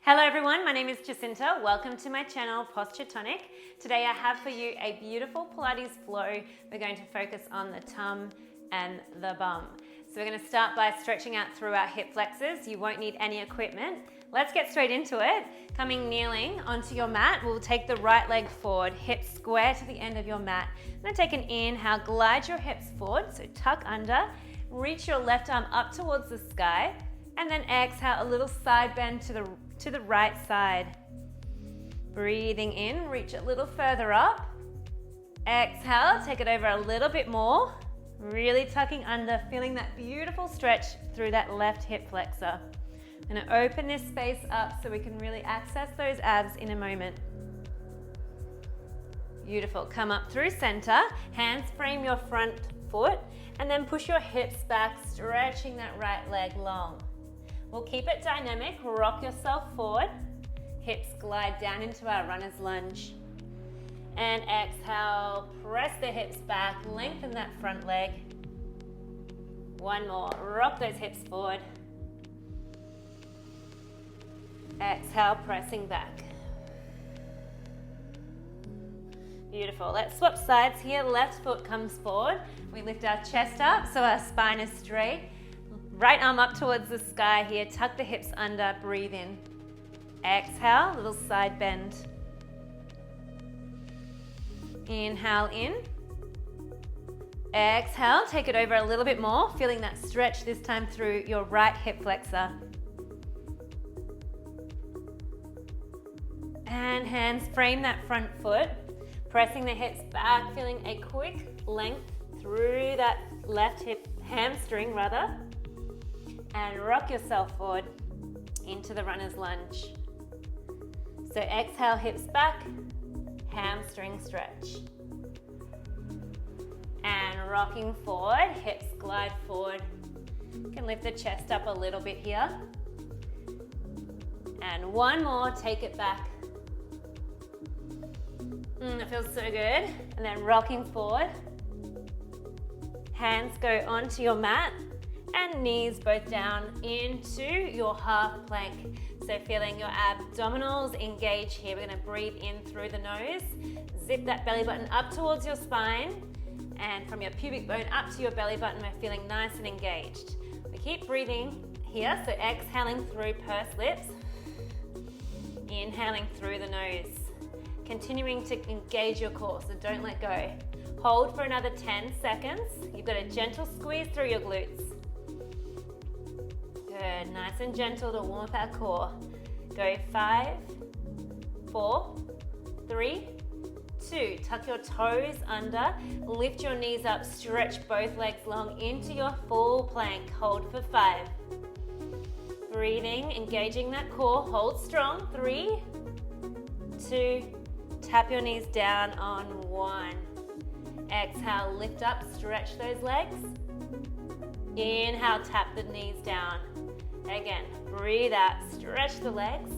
Hello everyone, my name is Jacinta. Welcome to my channel, Posture Tonic. Today I have for you a beautiful Pilates flow. We're going to focus on the TUM and the bum. So we're going to start by stretching out through our hip flexors. You won't need any equipment. Let's get straight into it. Coming kneeling onto your mat, we'll take the right leg forward, hips square to the end of your mat. I'm going to take an inhale, glide your hips forward, so tuck under, reach your left arm up towards the sky, and then exhale, a little side bend to the right side. Breathing in, reach a little further up. Exhale, take it over a little bit more. Really tucking under, feeling that beautiful stretch through that left hip flexor. I'm going to open this space up so we can really access those abs in a moment. Beautiful. Come up through center, hands frame your front foot, and then push your hips back, stretching that right leg long. We'll keep it dynamic, rock yourself forward, hips glide down into our runner's lunge. And exhale, press the hips back, lengthen that front leg. One more, rock those hips forward. Exhale, pressing back. Beautiful, let's swap sides here. Left foot comes forward. We lift our chest up so our spine is straight. Right arm up towards the sky here, tuck the hips under, breathe in. Exhale, little side bend. Inhale in. Exhale, take it over a little bit more, feeling that stretch this time through your right hip flexor. And hands frame that front foot, pressing the hips back, feeling a quick length through that left hip, hamstring rather. And rock yourself forward into the runner's lunge. So exhale, hips back, hamstring stretch. And rocking forward, hips glide forward. You can lift the chest up a little bit here. And one more, take it back. It feels so good. And then rocking forward. Hands go onto your mat. And knees both down into your half plank. So feeling your abdominals engage here. We're going to breathe in through the nose. Zip that belly button up towards your spine. And from your pubic bone up to your belly button, we're feeling nice and engaged. We keep breathing here. So exhaling through pursed lips. Inhaling through the nose. Continuing to engage your core, so don't let go. Hold for another 10 seconds. You've got a gentle squeeze through your glutes. Good, nice and gentle to warm up our core. Go 5, 4, 3, 2. Tuck your toes under, lift your knees up, stretch both legs long into your full plank. Hold for 5. Breathing, engaging that core, hold strong. 3, 2, tap your knees down on 1. Exhale, lift up, stretch those legs. Inhale, tap the knees down. Again, breathe out, stretch the legs,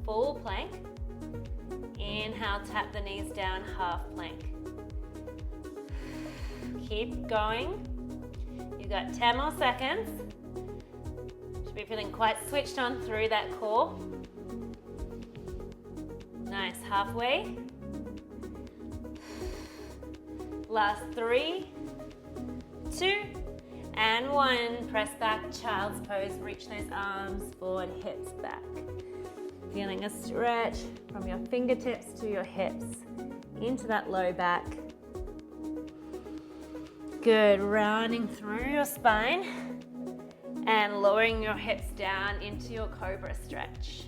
full plank. Inhale, tap the knees down, half plank. Keep going. You've got 10 more seconds. Should be feeling quite switched on through that core. Nice, halfway. Last 3, 2, and 1. Press back, child's pose. Reach those arms forward, hips back. Feeling a stretch from your fingertips to your hips into that low back. Good, rounding through your spine and lowering your hips down into your cobra stretch.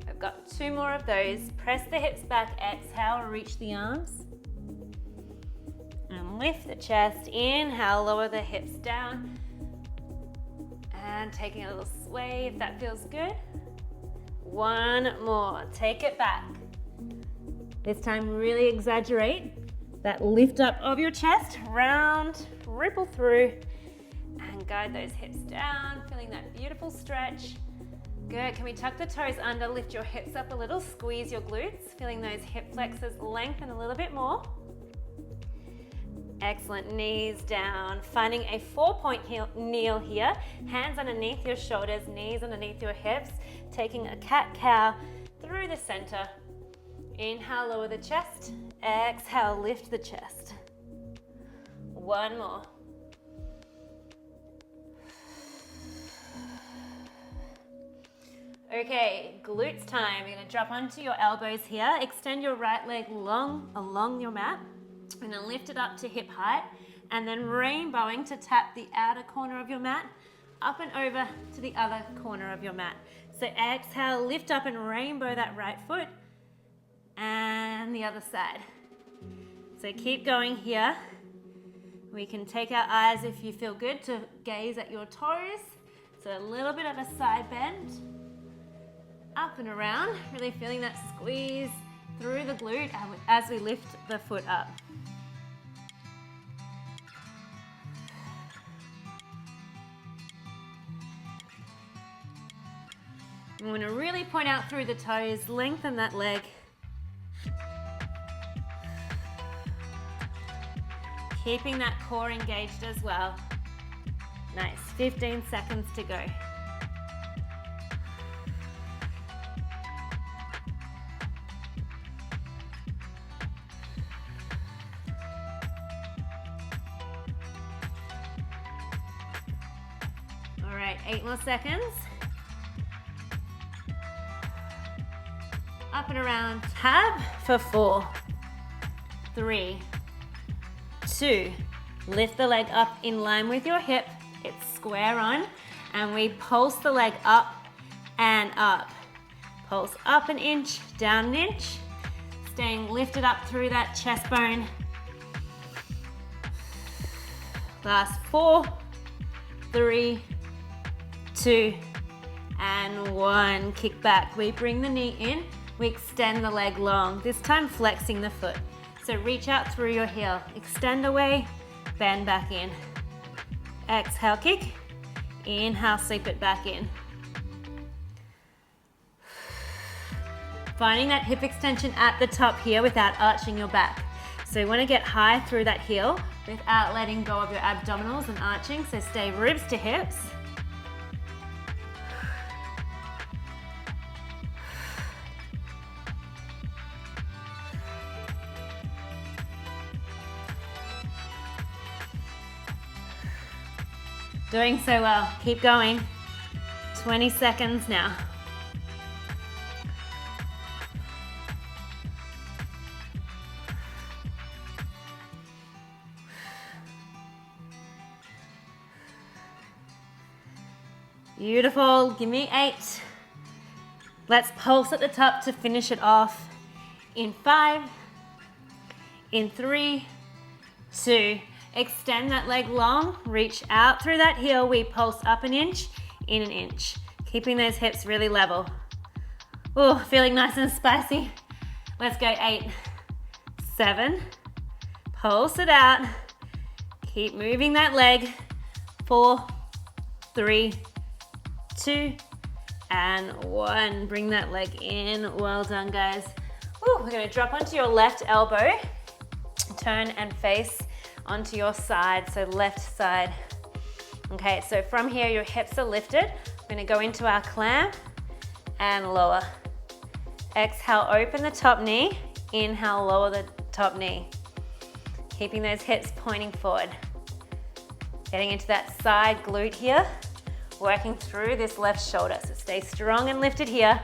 I've got 2 more of those. Press the hips back, exhale, reach the arms. And lift the chest, inhale, lower the hips down. And taking a little sway if that feels good. 1 more, take it back. This time really exaggerate that lift up of your chest, round, ripple through, and guide those hips down, feeling that beautiful stretch. Good, can we tuck the toes under, lift your hips up a little, squeeze your glutes, feeling those hip flexors lengthen a little bit more. Excellent, knees down. Finding a 4-point kneel here. Hands underneath your shoulders, knees underneath your hips. Taking a cat-cow through the center. Inhale, lower the chest. Exhale, lift the chest. One more. Okay, glutes time. You're gonna drop onto your elbows here. Extend your right leg long along your mat. And then lift it up to hip height. And then rainbowing to tap the outer corner of your mat up and over to the other corner of your mat. So exhale, lift up and rainbow that right foot. And the other side. So keep going here. We can take our eyes, if you feel good, to gaze at your toes. So a little bit of a side bend. Up and around, really feeling that squeeze through the glute as we lift the foot up. I'm going to really point out through the toes, lengthen that leg. Keeping that core engaged as well. Nice, 15 seconds to go. All right, 8 more seconds. Up and around, tab for 4, 3, 2, lift the leg up in line with your hip, it's square on, and we pulse the leg up and up. Pulse up an inch, down an inch, staying lifted up through that chest bone. Last 4, 3, 2, and 1. Kick back, we bring the knee in, we extend the leg long, this time flexing the foot. So reach out through your heel, extend away, bend back in. Exhale, kick. Inhale, sweep it back in. Finding that hip extension at the top here without arching your back. So you want to get high through that heel without letting go of your abdominals and arching. So stay ribs to hips. Doing so well, keep going. 20 seconds now. Beautiful, give me 8. Let's pulse at the top to finish it off. In 5, in 3, 2, extend that leg long, reach out through that heel, we pulse up an inch, in an inch. Keeping those hips really level. Oh, feeling nice and spicy. Let's go 8, 7, pulse it out. Keep moving that leg. 4, 3, 2, and 1. Bring that leg in. Well done, guys. Ooh, we're gonna drop onto your left elbow, turn and face onto your side, so left side. Okay, so from here your hips are lifted. We're gonna go into our clam and lower. Exhale, open the top knee. Inhale, lower the top knee. Keeping those hips pointing forward. Getting into that side glute here. Working through this left shoulder. So stay strong and lifted here.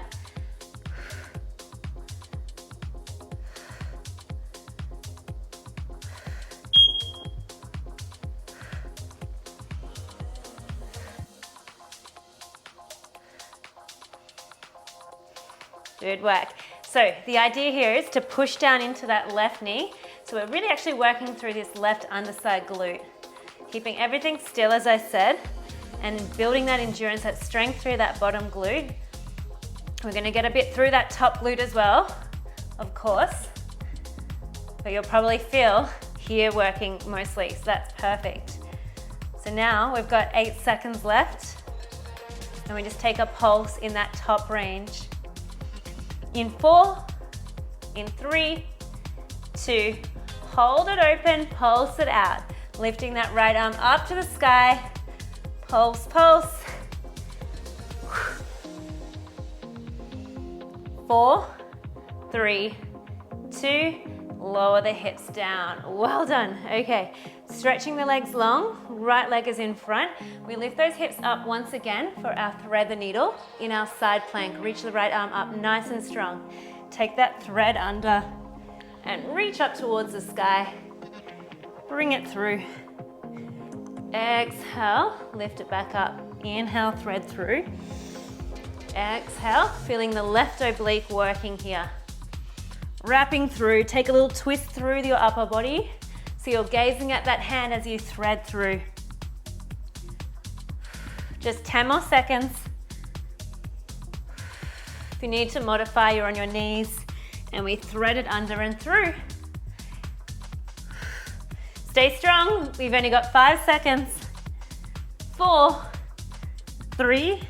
Good work. So the idea here is to push down into that left knee. So we're really actually working through this left underside glute. Keeping everything still, as I said, and building that endurance, that strength through that bottom glute. We're gonna get a bit through that top glute as well, of course. But you'll probably feel here working mostly, so that's perfect. So now we've got 8 seconds left, and we just take a pulse in that top range. In 4, in 3, 2, hold it open, pulse it out. Lifting that right arm up to the sky, pulse, pulse. 4, 3, 2, lower the hips down. Well done. Okay, stretching the legs long, right leg is in front. We lift those hips up once again for our thread the needle in our side plank. Reach the right arm up nice and strong. Take that thread under and reach up towards the sky. Bring it through. Exhale, lift it back up. Inhale, thread through. Exhale, feeling the left oblique working here. Wrapping through, take a little twist through your upper body. So you're gazing at that hand as you thread through. Just 10 more seconds. If you need to modify, you're on your knees and we thread it under and through. Stay strong, we've only got 5 seconds. 4, 3,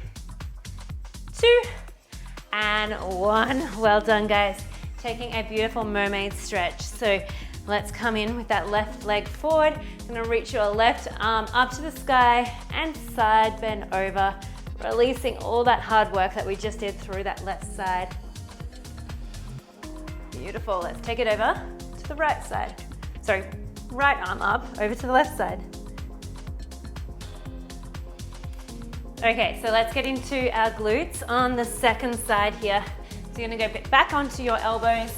2, and 1. Well done, guys. Taking a beautiful mermaid stretch. So let's come in with that left leg forward. You're gonna reach your left arm up to the sky and side bend over, releasing all that hard work that we just did through that left side. Beautiful, let's take it over to the right side. Sorry, right arm up, over to the left side. Okay, so let's get into our glutes on the second side here. So you're gonna go back onto your elbows.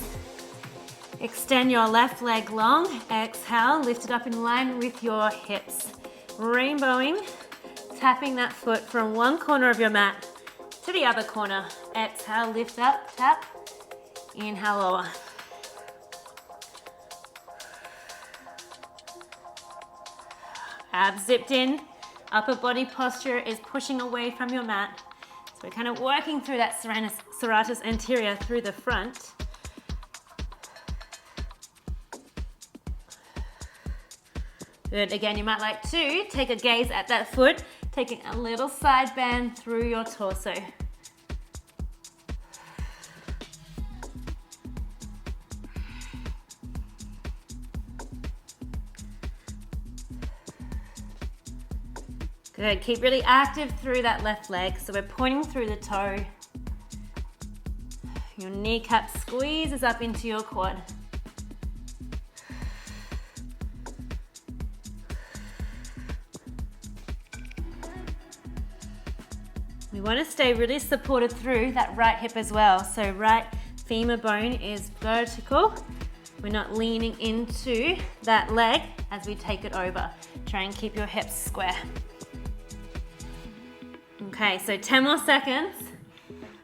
Extend your left leg long. Exhale, lift it up in line with your hips. Rainbowing, tapping that foot from one corner of your mat to the other corner. Exhale, lift up, tap. Inhale, lower. Abs zipped in. Upper body posture is pushing away from your mat. So we're kind of working through that serratus anterior through the front. Good, again, you might like to take a gaze at that foot, taking a little side bend through your torso. Good, keep really active through that left leg. So we're pointing through the toe. Your kneecap squeezes up into your quad. We want to stay really supported through that right hip as well. So right femur bone is vertical. We're not leaning into that leg as we take it over. Try and keep your hips square. Okay, so 10 more seconds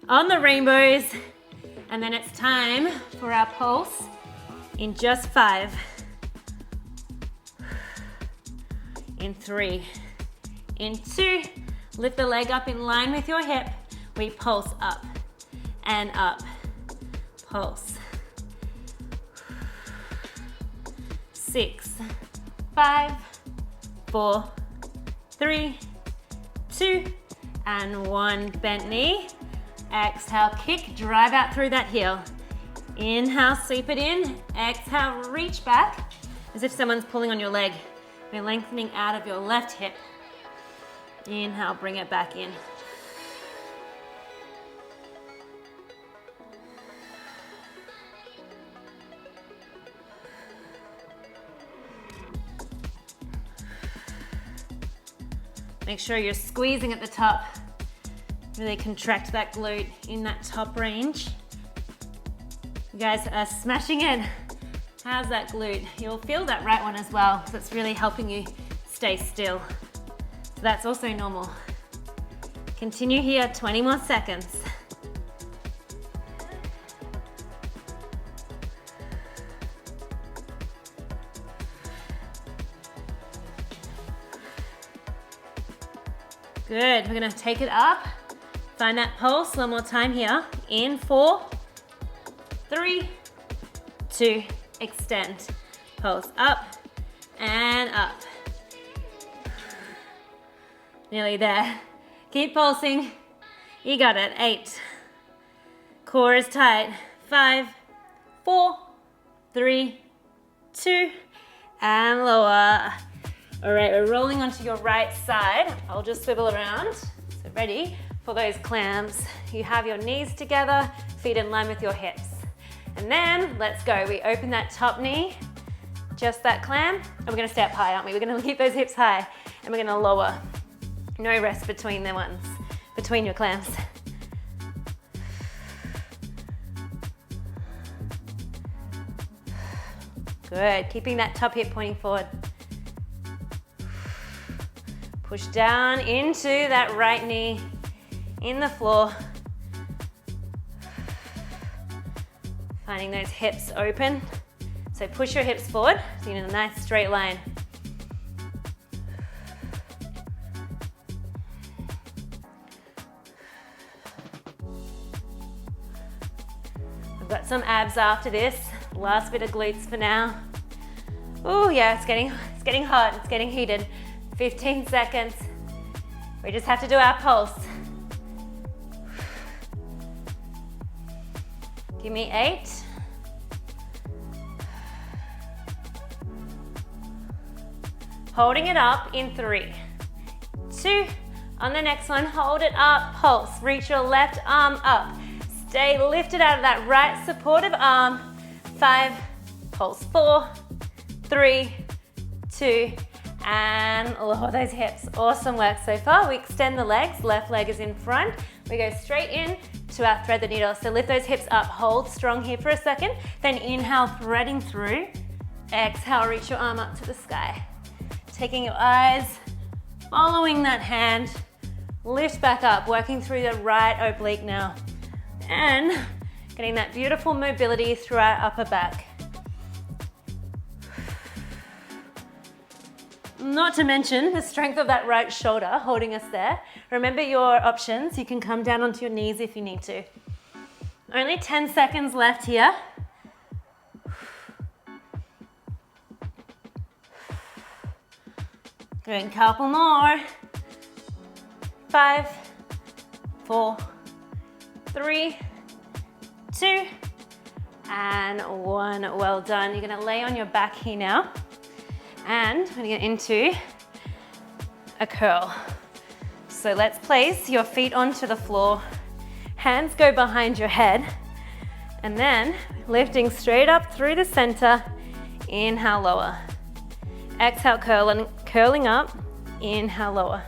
on the rainbows, and then it's time for our pulse in just 5, in 3, in 2, lift the leg up in line with your hip, we pulse up and up, pulse, 6, 5, 4, 3, 2, and 1. Bent knee. Exhale, kick, drive out through that heel. Inhale, sweep it in. Exhale, reach back as if someone's pulling on your leg. We're lengthening out of your left hip. Inhale, bring it back in. Make sure you're squeezing at the top. Really contract that glute in that top range. You guys are smashing it. How's that glute? You'll feel that right one as well. So it's really helping you stay still. So that's also normal. Continue here, 20 more seconds. Good, we're gonna take it up. Find that pulse one more time here. In 4, 3, 2, extend. Pulse up and up. Nearly there. Keep pulsing. You got it. 8. Core is tight. 5, 4, 3, 2, and lower. All right, we're rolling onto your right side. I'll just swivel around. So ready for those clams. You have your knees together, feet in line with your hips. And then let's go. We open that top knee, just that clam, and we're gonna stay up high, aren't we? We're gonna keep those hips high, and we're gonna lower. No rest between the ones, between your clams. Good, keeping that top hip pointing forward. Push down into that right knee in the floor. Finding those hips open. So push your hips forward, so you're in a nice straight line. We've got some abs after this. Last bit of glutes for now. Oh yeah, it's getting hot, it's getting heated. 15 seconds. We just have to do our pulse. Give me 8. Holding it up in 3, 2. On the next one, hold it up, pulse. Reach your left arm up. Stay lifted out of that right supportive arm. 5, pulse. 4, 3, 2, and lower those hips. Awesome work so far. We extend the legs, left leg is in front. We go straight in to our thread the needle. So lift those hips up, hold strong here for a second. Then inhale, threading through. Exhale, reach your arm up to the sky. Taking your eyes, following that hand, lift back up, working through the right oblique now. And getting that beautiful mobility through our upper back. Not to mention the strength of that right shoulder holding us there. Remember your options. You can come down onto your knees if you need to. Only 10 seconds left here. Doing a couple more. 5, 4, 3, 2, and 1. Well done. You're gonna lay on your back here now. And we're gonna get into a curl. So let's place your feet onto the floor. Hands go behind your head. And then lifting straight up through the center. Inhale, lower. Exhale, curling up. Inhale, lower.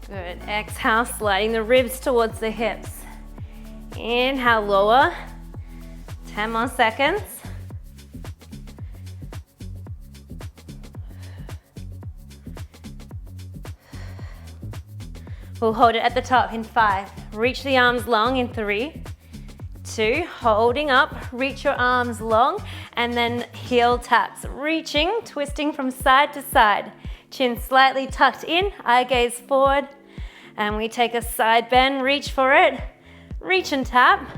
Good. Exhale, sliding the ribs towards the hips. Inhale, lower. 10 more seconds. We'll hold it at the top in 5. Reach the arms long in 3, 2, holding up, reach your arms long, and then heel taps. Reaching, twisting from side to side. Chin slightly tucked in, eye gaze forward. And we take a side bend, reach for it. Reach and tap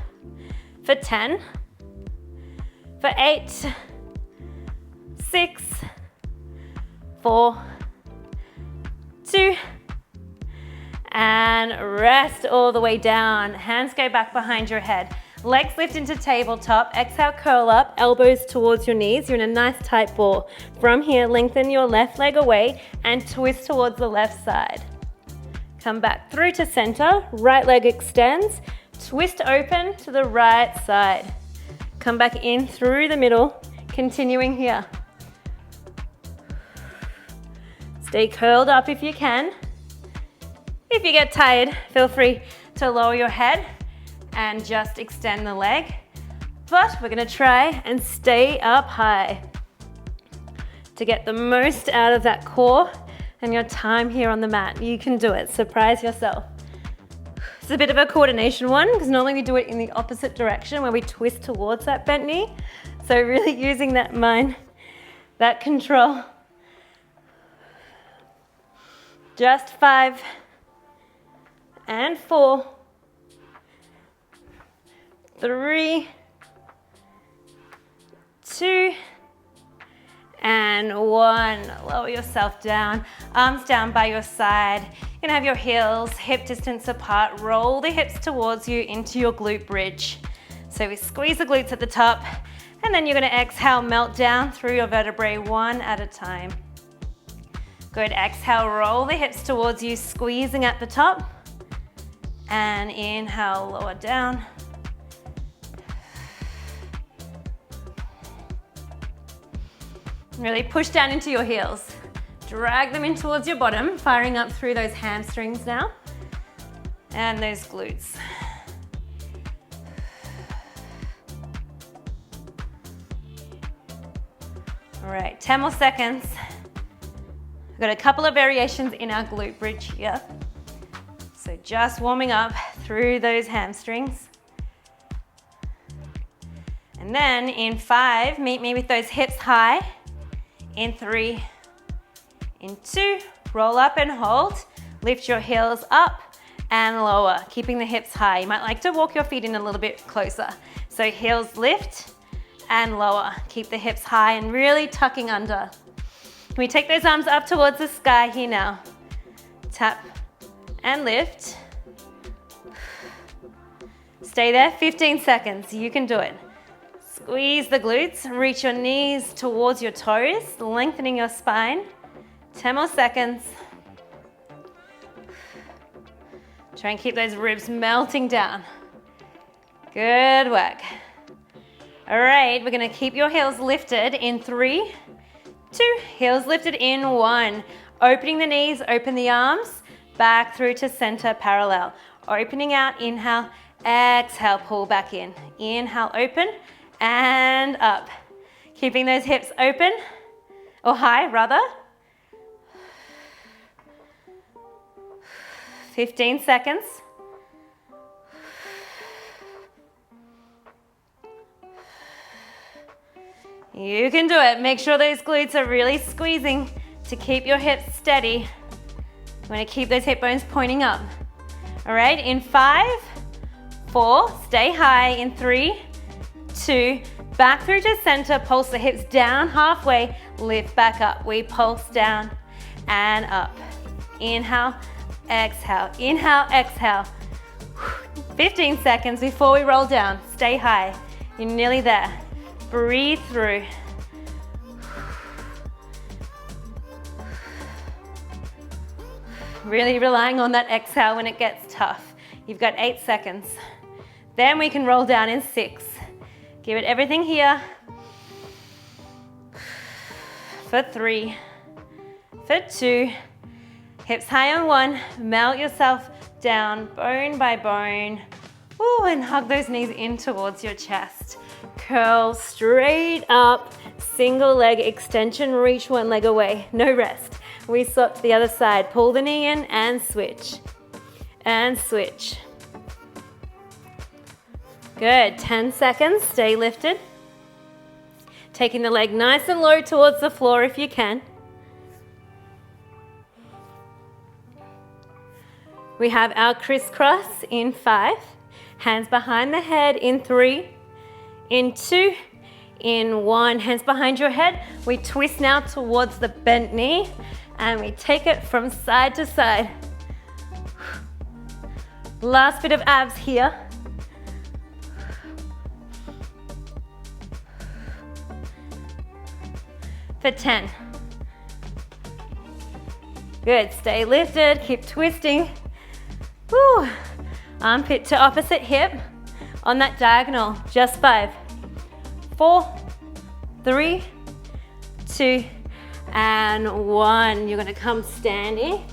for 10, for 8, 6, 4, 2, and rest all the way down. Hands go back behind your head. Legs lift into tabletop. Exhale, curl up, elbows towards your knees. You're in a nice tight ball. From here, lengthen your left leg away and twist towards the left side. Come back through to center. Right leg extends. Twist open to the right side. Come back in through the middle. Continuing here. Stay curled up if you can. If you get tired, feel free to lower your head and just extend the leg. But we're gonna try and stay up high to get the most out of that core and your time here on the mat. You can do it, surprise yourself. It's a bit of a coordination one because normally we do it in the opposite direction where we twist towards that bent knee. So really using that mind, that control. Just 5 and 4, 3, 2, and 1. Lower yourself down, arms down by your side. You're gonna have your heels hip distance apart. Roll the hips towards you into your glute bridge. So we squeeze the glutes at the top, and then you're gonna exhale, melt down through your vertebrae one at a time. Good, exhale, roll the hips towards you, squeezing at the top. And inhale, lower down. Really push down into your heels. Drag them in towards your bottom, firing up through those hamstrings now. And those glutes. All right, 10 more seconds. We've got a couple of variations in our glute bridge here. So just warming up through those hamstrings. And then in 5, meet me with those hips high. In 3, in 2, roll up and hold. Lift your heels up and lower, keeping the hips high. You might like to walk your feet in a little bit closer. So heels lift and lower. Keep the hips high and really tucking under. Can we take those arms up towards the sky here now? Tap and lift. Stay there, 15 seconds. You can do it. Squeeze the glutes, reach your knees towards your toes, lengthening your spine. 10 more seconds. Try and keep those ribs melting down. Good work. All right, we're gonna keep your heels lifted in 3, 2, heels lifted in 1. Opening the knees, open the arms, back through to center parallel. Opening out, inhale, exhale, pull back in. Inhale, open, and up. Keeping those hips open, or high rather. 15 seconds. You can do it. Make sure those glutes are really squeezing to keep your hips steady. You want to keep those hip bones pointing up. All right, in 5, 4, stay high. In 3, 2, back through to center, pulse the hips down halfway, lift back up. We pulse down and up. Inhale, exhale, inhale, exhale. 15 seconds before we roll down. Stay high. You're nearly there. Breathe through. Really relying on that exhale when it gets tough. You've got 8 seconds. Then we can roll down in 6. Give it everything here. For 3, for 2, hips high on 1, melt yourself down bone by bone. Ooh, and hug those knees in towards your chest. Curl straight up, single leg extension, reach one leg away, no rest. We swap to the other side, pull the knee in and switch. And switch. Good, 10 seconds, stay lifted. Taking the leg nice and low towards the floor if you can. We have our crisscross in 5, hands behind the head in 3, in 2, in 1, hands behind your head. We twist now towards the bent knee and we take it from side to side. Last bit of abs here. For 10. Good, stay lifted, keep twisting. Woo. Armpit to opposite hip on that diagonal, just 5, 4, 3, 2, and 1. You're gonna come standing.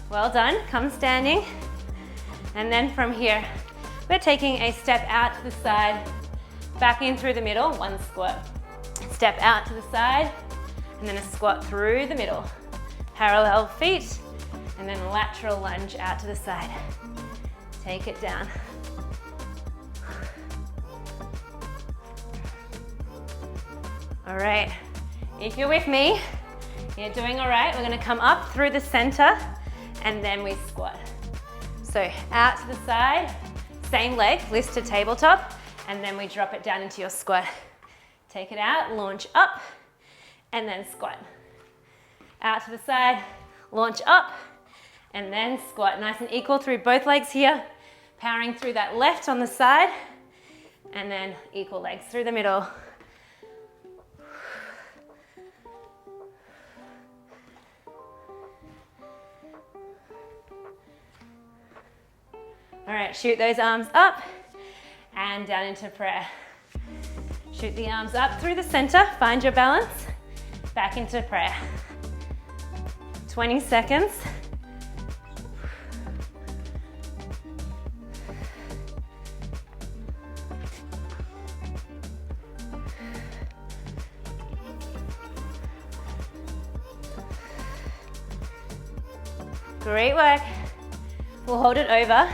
Well done, come standing. And then from here, we're taking a step out to the side, back in through the middle, 1 squat. Step out to the side, and then a squat through the middle. Parallel feet, and then lateral lunge out to the side. Take it down. All right, if you're with me, you're doing all right. We're gonna come up through the center, and then we squat. So out to the side, same leg, lifts to tabletop, and then we drop it down into your squat. Take it out, launch up, and then squat. Out to the side, launch up, and then squat. Nice and equal through both legs here. Powering through that left on the side, and then equal legs through the middle. All right, shoot those arms up and down into prayer. Shoot the arms up through the center, find your balance, back into prayer. 20 seconds. Great work. We'll hold it over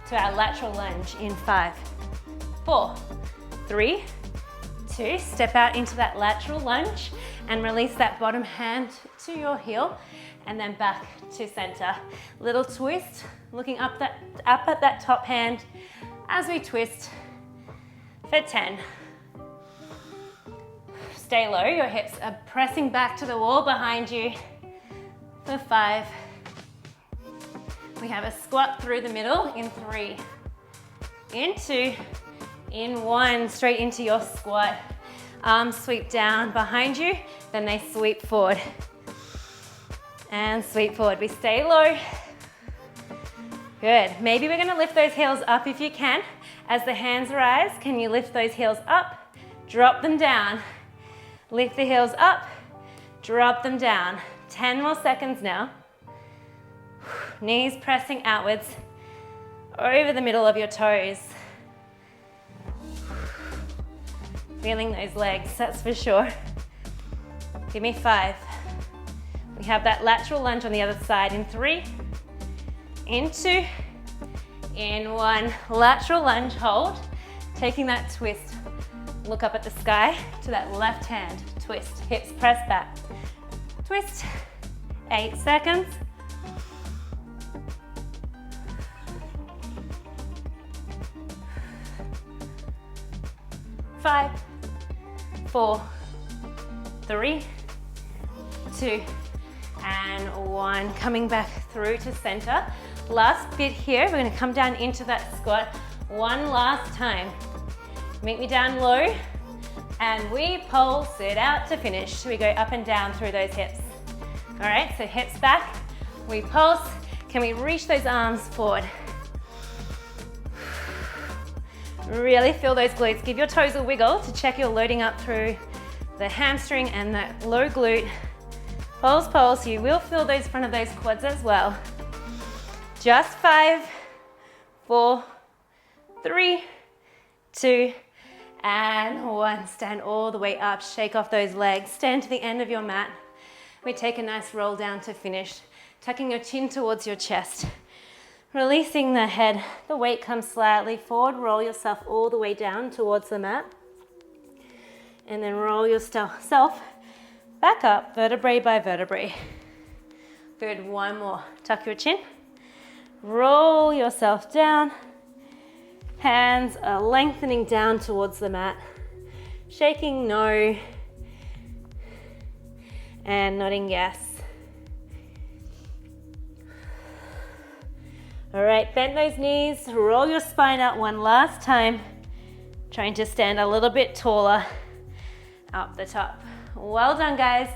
to our lateral lunge in 5, 4, 3, 2. Step out into that lateral lunge and release that bottom hand to your heel and then back to center. Little twist, looking up at that top hand as we twist for 10. Stay low, your hips are pressing back to the wall behind you for 5. We have a squat through the middle in 3, in 2, in 1, straight into your squat. Arms sweep down behind you, then they sweep forward. And sweep forward. We stay low. Good. Maybe we're gonna lift those heels up if you can. As the hands rise, can you lift those heels up, drop them down. Lift the heels up, drop them down. 10 more seconds now. Knees pressing outwards over the middle of your toes. Feeling those legs, that's for sure. Give me 5. We have that lateral lunge on the other side in 3, in 2, in 1. Lateral lunge, hold. Taking that twist. Look up at the sky to that left hand. Twist, hips press back. Twist. 8 seconds. 5, 4, 3, 2, and 1. Coming back through to center. Last bit here, we're gonna come down into that squat one last time. Meet me down low, and we pulse it out to finish. We go up and down through those hips. All right, so hips back, we pulse. Can we reach those arms forward? Really feel those glutes. Give your toes a wiggle to check you're loading up through the hamstring and that low glute. Pulse, pulse. You will feel those front of those quads as well. Just 5, 4, 3, 2, and 1. Stand all the way up. Shake off those legs. Stand to the end of your mat. We take a nice roll down to finish. Tucking your chin towards your chest. Releasing the head, the weight comes slightly forward. Roll yourself all the way down towards the mat. And then roll yourself back up, vertebrae by vertebrae. Good, 1 more. Tuck your chin. Roll yourself down. Hands are lengthening down towards the mat. Shaking no. And nodding yes. All right, bend those knees, roll your spine out one last time. Trying to stand a little bit taller up the top. Well done, guys.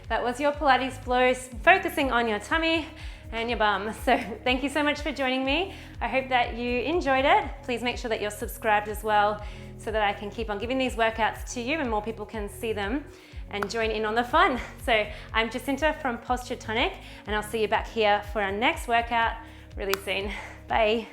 That was your Pilates flows, focusing on your tummy and your bum. So thank you so much for joining me. I hope that you enjoyed it. Please make sure that you're subscribed as well so that I can keep on giving these workouts to you and more people can see them and join in on the fun. So I'm Jacinta from Tonic, and I'll see you back here for our next workout really soon. Bye.